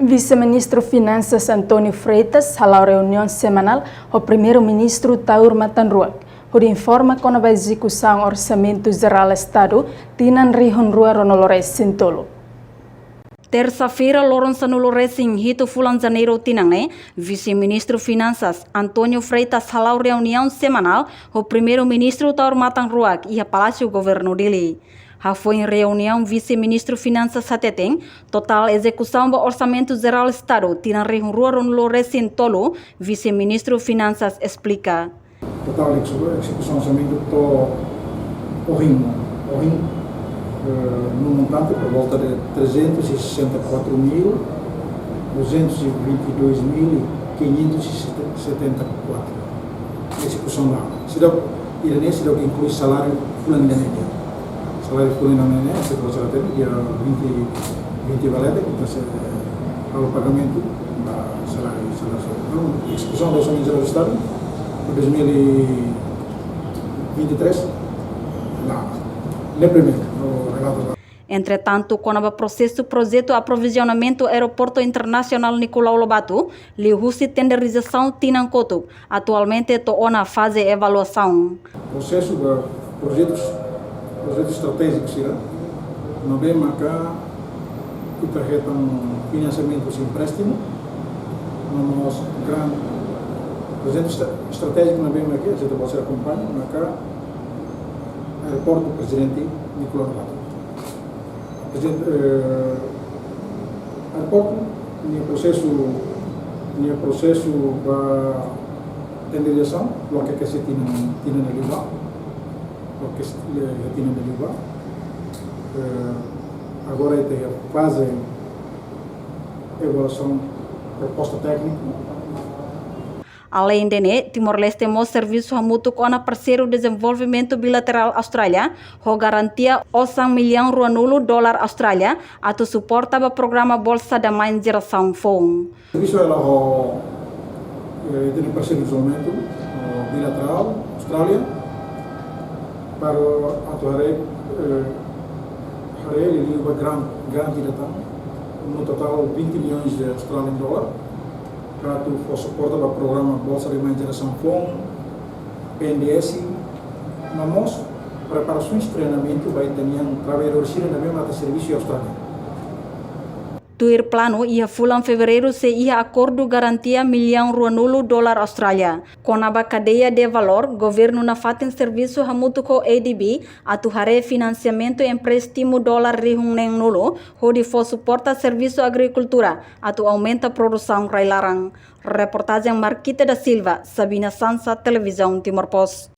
Vice-Ministro Finanças Antônio Freitas halou reunião semanal com o Primeiro-Ministro Taur Matanruak, onde informa com a execução do Orçamento Geral do Estado tinan Rihun Rua Ronolores Sintolo. Terça-feira, Lourenço Nolores em Rito Fulan Janeiro Tinangne, Vice-Ministro Finanças Antônio Freitas halou reunião semanal com o Primeiro-Ministro Taur Matanruak e a Palácio Governo dele. Foi em reunião Vice-Ministro Finanças Sateteng, total execução do Orçamento Geral do Estado, tinan Rihun Rua Ronolores Sintolo, Vice-Ministro Finanças explica. Total execução do orçamento do ritmo, no montante por volta de 364.222.574. Execução lá. Se dá iranense, dá que inclui salário fulano da média. Salário fulano da média, se você já tem, dia 20 valete, então se para o pagamento da salário. Então, execução do orçamento geral do Estado por 2023, lá. Nem primeiro, no relato. Entretanto, com o projeto aprovisionamento aeroporto internacional Nicolau Lobato, liu-se tenderização tinancoto. Atualmente estou na fase de avaliação. Processo de projetos estratégicos, não bem marcar que tarjetam financiamento sem empréstimo, no nosso grande projeto estratégico, não bem marcar, a gente pode acompanhar, marcar aeroporto presidente Nicolau Lobato. Aeroporto tinha processo para tenderização, o que se tinha na Liba, agora tem a fase de evaluação proposta técnica. Além de Timor-Leste mostra serviço mútuo com a parceiro desenvolvimento bilateral Austrália, com garantia $100 milhões dólar Austrália, a tu suporta o programa Bolsa da Mãe Geração FON. O serviço tem parceiro de desenvolvimento bilateral Austrália para atuar ele uma grande direção, no total 20 milhões de Australian dólar. Para tu suportar o programa Bolsa de Mãe Geração FON, PNDS, mas preparações de treinamento vai ter trabalhadores na mesma serviço Austrália. Tuir plano ia fulan fevereiro se ia acordo garantia $1 milhão dólar Austrália. Com a cadeia de valor, governo na fatem serviço hamutu ko ADB atuhare financiamento e empréstimo dólar rihung neng nulo, onde for suporta serviço agricultura, atu aumenta produção railarang. Reportagem Marquita da Silva, Sabina Sansa, Televisão Timor Post.